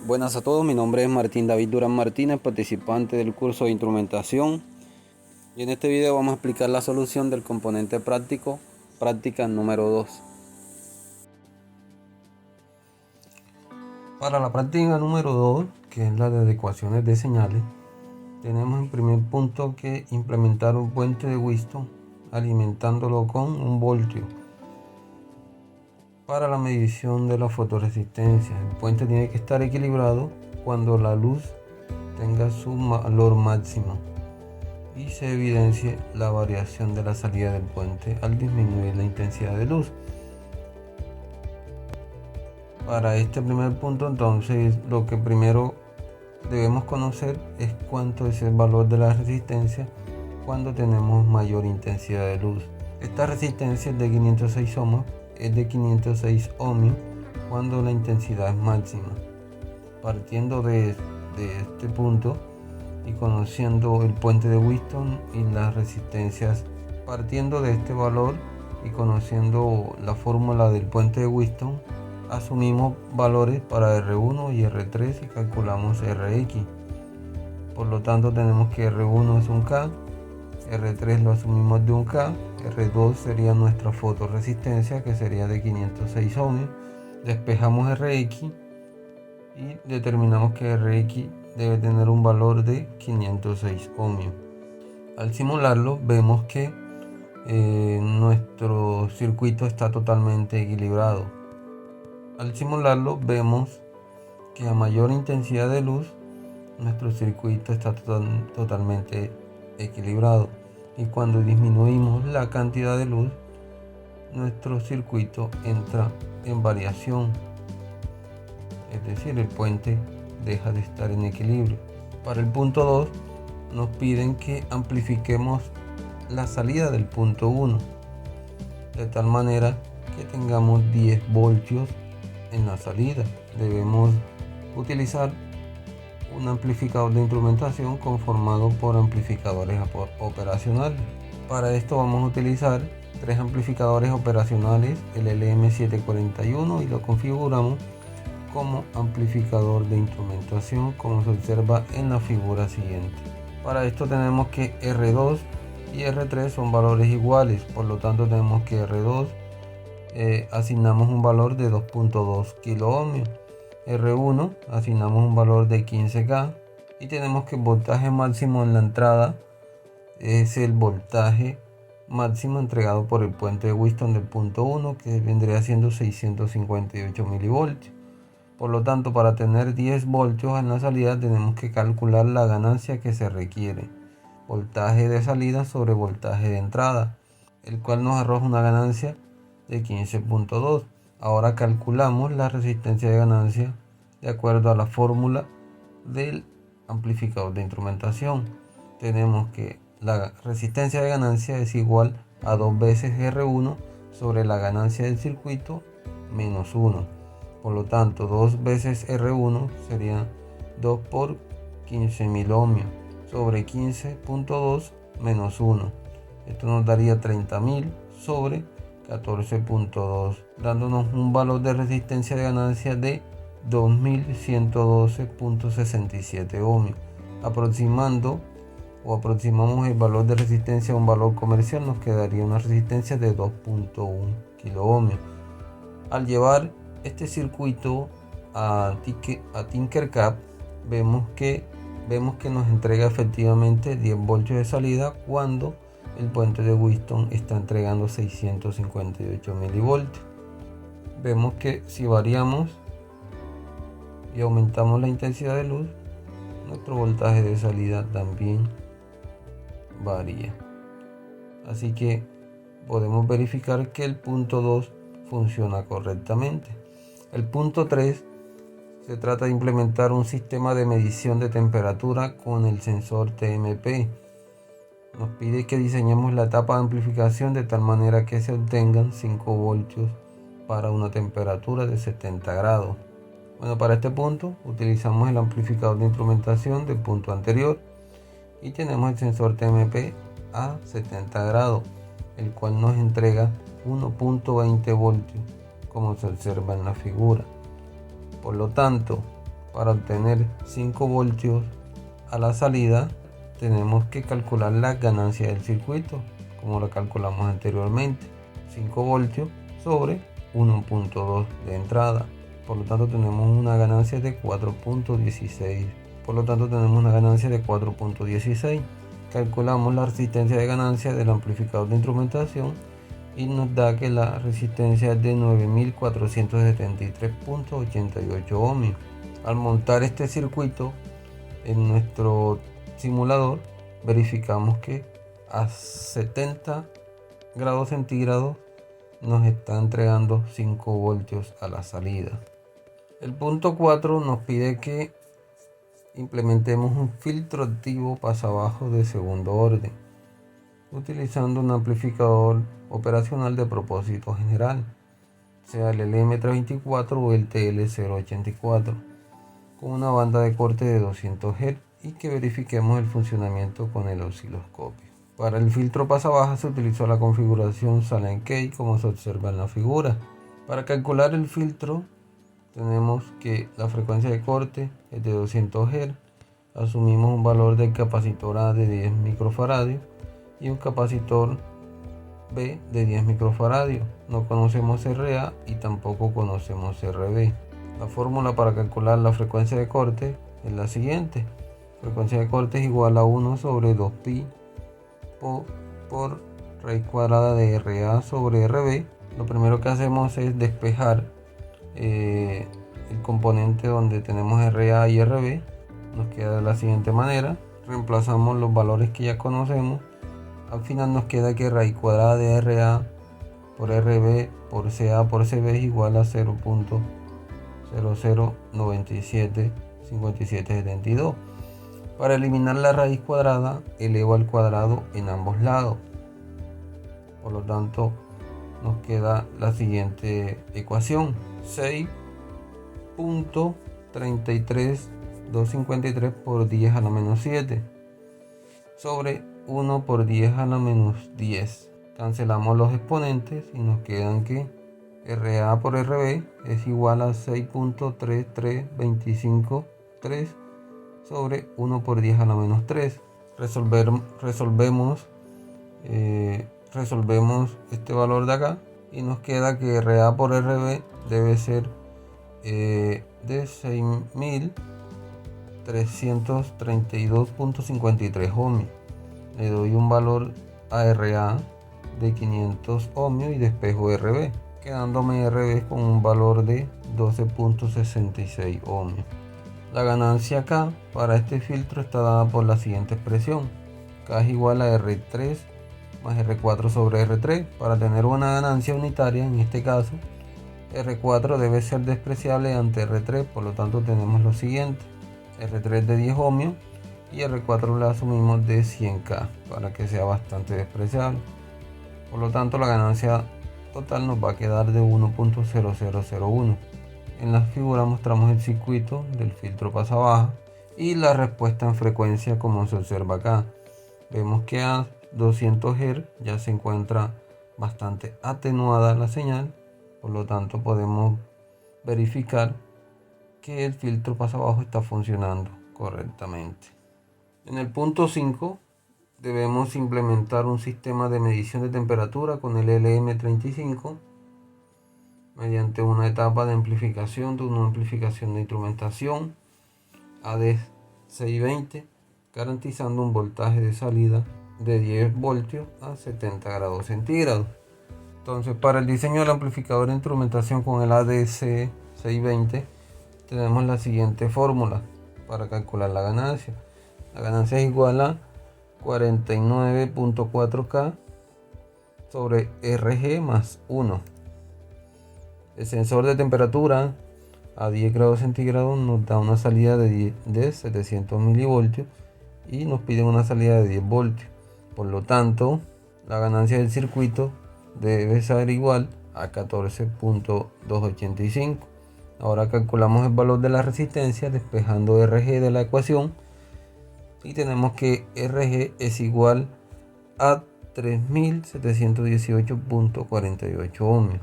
Buenas a todos, mi nombre es Martín David Durán Martínez, participante del curso de instrumentación, y en este video vamos a explicar la solución del componente práctico, práctica número 2. Para la práctica número 2, que es la de adecuaciones de señales, tenemos en primer punto que implementar un puente de Wheatstone alimentándolo con 1 voltio. Para la medición de la fotoresistencia, el puente tiene que estar equilibrado cuando la luz tenga su valor máximo y se evidencie la variación de la salida del puente al disminuir la intensidad de luz. Para este primer punto, entonces, lo que primero debemos conocer es cuánto es el valor de la resistencia cuando tenemos mayor intensidad de luz. Esta resistencia es de 506 ohms, es de 506 ohmios cuando la intensidad es máxima. Partiendo de este punto y conociendo el puente de Wheatstone y las resistencias, partiendo de este valor y conociendo la fórmula del puente de Wheatstone, asumimos valores para R1 y R3 y calculamos Rx. Por lo tanto, tenemos que R1 es 1K, R3 lo asumimos de 1K, R2 sería nuestra fotoresistencia, que sería de 506 ohmios. Despejamos Rx y determinamos que Rx debe tener un valor de 506 ohmios. Al simularlo, vemos que nuestro circuito está totalmente equilibrado. Al simularlo, vemos que a mayor intensidad de luz, nuestro circuito está totalmente equilibrado, y cuando disminuimos la cantidad de luz, nuestro circuito entra en variación, es decir, el puente deja de estar en equilibrio. Para el punto 2 nos piden que amplifiquemos la salida del punto 1 de tal manera que tengamos 10 voltios en la salida. Debemos utilizar un amplificador de instrumentación conformado por amplificadores operacionales. Para esto vamos a utilizar 3 amplificadores operacionales, el LM741, y lo configuramos como amplificador de instrumentación, como se observa en la figura siguiente. Para esto tenemos que R2 y R3 son valores iguales, por lo tanto tenemos que R2 asignamos un valor de 2.2 kilo ohmios, R1 asignamos un valor de 15K, y tenemos que el voltaje máximo en la entrada es el voltaje máximo entregado por el puente de Wheatstone del punto 1, que vendría siendo 658 milivoltios. Por lo tanto, para tener 10 voltios en la salida tenemos que calcular la ganancia que se requiere, voltaje de salida sobre voltaje de entrada, el cual nos arroja una ganancia de 15.2. Ahora calculamos la resistencia de ganancia de acuerdo a la fórmula del amplificador de instrumentación. Tenemos que la resistencia de ganancia es igual a 2 veces R1 sobre la ganancia del circuito menos 1. Por lo tanto, 2 veces R1 sería 2 por 15.000 ohmios sobre 15.2 menos 1. Esto nos daría 30.000 sobre 14.2, dándonos un valor de resistencia de ganancia de 2112.67 ohmios. Aproximamos el valor de resistencia a un valor comercial, nos quedaría una resistencia de 2.1 kilo ohmios. Al llevar este circuito a Tinkercad, vemos que nos entrega efectivamente 10 voltios de salida cuando el puente de Wheatstone está entregando 658 milivoltios. Vemos que si variamos y aumentamos la intensidad de luz, nuestro voltaje de salida también varía. Así que podemos verificar que el punto 2 funciona correctamente. El punto 3 se trata de implementar un sistema de medición de temperatura con el sensor TMP. Nos pide que diseñemos la etapa de amplificación de tal manera que se obtengan 5 voltios para una temperatura de 70 grados. Bueno, para este punto utilizamos el amplificador de instrumentación del punto anterior y tenemos el sensor TMP a 70 grados, el cual nos entrega 1.20 voltios, como se observa en la figura. Por lo tanto, para obtener 5 voltios a la salida, tenemos que calcular la ganancia del circuito, como lo calculamos anteriormente. 5 voltios sobre 1.2 de entrada. Por lo tanto tenemos una ganancia de 4.16. Calculamos la resistencia de ganancia del amplificador de instrumentación y nos da que la resistencia es de 9.473.88 ohmios. Al montar este circuito en nuestro simulador, verificamos que a 70 grados centígrados nos está entregando 5 voltios a la salida. El punto 4 nos pide que implementemos un filtro activo pasabajo de segundo orden, utilizando un amplificador operacional de propósito general, sea el LM324 o el TL084, con una banda de corte de 200 Hz y que verifiquemos el funcionamiento con el osciloscopio. Para el filtro pasabaja se utilizó la configuración Salem-Key, como se observa en la figura. Para calcular el filtro tenemos que la frecuencia de corte es de 200 Hz, asumimos un valor del capacitor A de 10 microfaradios y un capacitor B de 10 microfaradios. No conocemos RA y tampoco conocemos RB. La fórmula para calcular la frecuencia de corte es la siguiente. Frecuencia de corte es igual a 1 sobre 2pi por raíz cuadrada de RA sobre RB. Lo primero que hacemos es despejar el componente donde tenemos RA y RB. Nos queda de la siguiente manera. Reemplazamos los valores que ya conocemos. Al final nos queda que raíz cuadrada de RA por RB por CA por CB es igual a 0.00975772. Para eliminar la raíz cuadrada, elevo al cuadrado en ambos lados. Por lo tanto, nos queda la siguiente ecuación: 6.33253 por 10 a la menos 7 sobre 1 por 10 a la menos 10. Cancelamos los exponentes y nos quedan que RA por RB es igual a 6.33253 sobre 1 por 10 a la menos 3. Resolvemos este valor de acá y nos queda que RA por RB debe ser de 6.332.53 ohmios. Le doy un valor a RA de 500 ohmios y despejo RB, quedándome RB con un valor de 12.66 ohmios. La ganancia K para este filtro está dada por la siguiente expresión: K es igual a R3 más R4 sobre R3. Para tener una ganancia unitaria, en este caso, R4 debe ser despreciable ante R3, por lo tanto tenemos lo siguiente: R3 de 10 ohmios y R4 le asumimos de 100K para que sea bastante despreciable. Por lo tanto, la ganancia total nos va a quedar de 1.0001. En la figura mostramos el circuito del filtro pasabaja y la respuesta en frecuencia, como se observa acá. Vemos que a 200 Hz ya se encuentra bastante atenuada la señal, por lo tanto podemos verificar que el filtro pasabajo está funcionando correctamente. En el punto 5 debemos implementar un sistema de medición de temperatura con el LM35 mediante una etapa de amplificación de instrumentación AD620, garantizando un voltaje de salida de 10 voltios a 70 grados centígrados. Entonces, para el diseño del amplificador de instrumentación con el ADC620 tenemos la siguiente fórmula para calcular la ganancia. La ganancia es igual a 49.4K sobre RG más 1. El sensor de temperatura a 10 grados centígrados nos da una salida de 700 milivoltios y nos piden una salida de 10 voltios. Por lo tanto, la ganancia del circuito debe ser igual a 14.285. Ahora calculamos el valor de la resistencia despejando RG de la ecuación y tenemos que RG es igual a 3718.48 ohmios.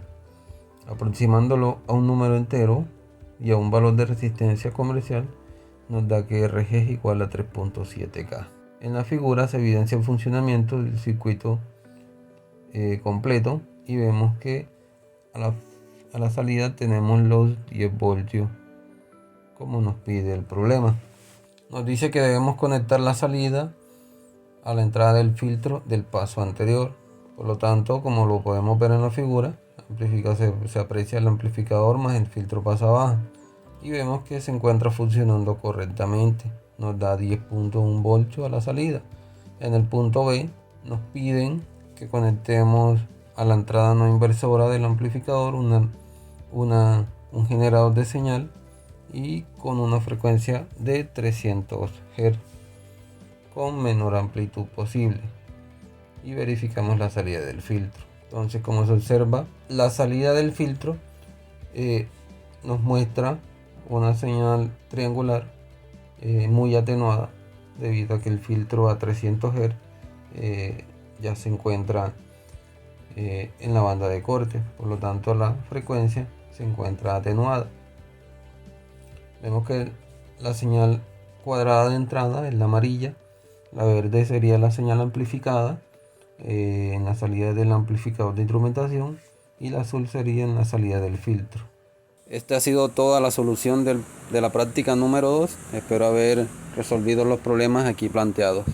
Aproximándolo a un número entero, y a un valor de resistencia comercial, nos da que RG es igual a 3.7K. En la figura se evidencia el funcionamiento del circuito completo y vemos que a la salida tenemos los 10 voltios como nos pide el problema. Nos dice que debemos conectar la salida a la entrada del filtro del paso anterior. Por lo tanto, como lo podemos ver en la figura, se aprecia el amplificador más el filtro pasa baja y vemos que se encuentra funcionando correctamente. Nos da 10.1 voltios a la salida. En el punto B nos piden que conectemos a la entrada no inversora del amplificador un generador de señal y con una frecuencia de 300 Hz con menor amplitud posible, y verificamos la salida del filtro. Entonces, como se observa, la salida del filtro nos muestra una señal triangular muy atenuada, debido a que el filtro a 300 Hz ya se encuentra en la banda de corte, por lo tanto la frecuencia se encuentra atenuada. Vemos que la señal cuadrada de entrada es la amarilla, la verde sería la señal amplificada en la salida del amplificador de instrumentación y la azul sería en la salida del filtro. Esta ha sido toda la solución de la práctica número 2. Espero haber resolvido los problemas aquí planteados.